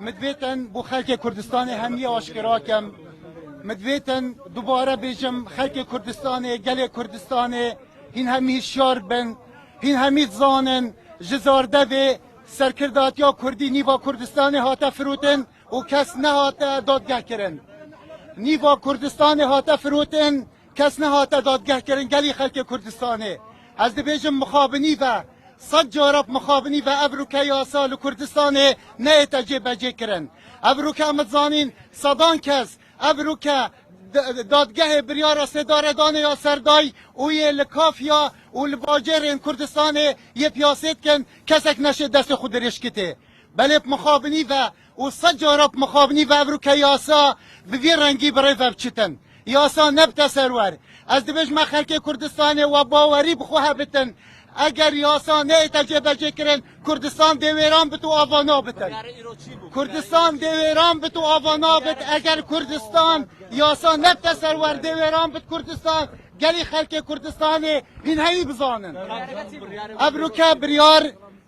مدویتن بو خلق کردستان همی آشکرا کم مدویتن دوباره بیجم خلق کردستان گل کردستان هین همی شار بن هین همی زانن جزارده و سرکردات یا کردی نیوا کردستان هاتا فروتن و کس نه هاتا دادگاه کرن نیوا کردستان هاتا فروتن کس نه هاتا دادگاه کرن گلی خلق کردستانه از بیجم مخابنی و صد جارب مخابنی و ابروکه یاسال کردستان نه تجربه کرن ابروکه مزانین صدان کس ابروکه دادگاه بریار سداردان یا سردای او یه لکافیا و لباجر کردستان یه پیاسید کن کسک نشه دست خود رشکته بله مخابنی و صد جارب مخابنی و ابروکه یاسا به رنگی برای وبچتن یاسا نبت سرور از دبش ما خلق کردستان و باوری بخواه بتن اگر یاسا نه تجربه کرن کردستان دیویران بتو آوانا بتن کردستان دیویران بتو آوانا بت اگر کردستان یاسا نبت سرور دیویران بت کردستان گلی خلق کردستان این همی بزانن ابروکه بریار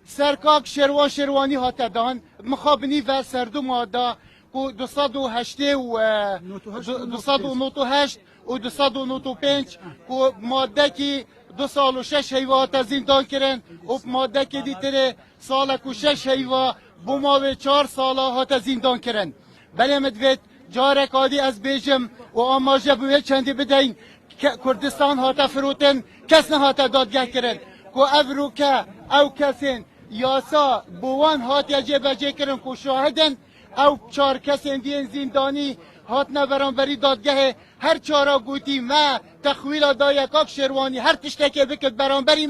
سرکاک شروانی هاتدان مخابنی و سردو ماده و 208 و 298 و 295 و ماده که 2 سال و 6 هیوا تا زندان کرن و ماده که دیتره سال و 6 هیوا بوما 4 سال ها تا زندان کرن بله مدوید جارک عادی از بیجم و آماجه بویل چندی بدهین کردستان ها تا فروتن کس نه ها تا دادگاه کرن که افروکه او کسین یاسا بوان ها تا جبه کرن که شاهدن او 4 کسین دین زندانی هات نبرانبری دادگاه هر چارا گوتی ما تخویل دای کاک شروانی هر تشتکه بکد برانبری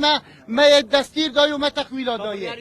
ما دستیر دای و ما تخویل دایه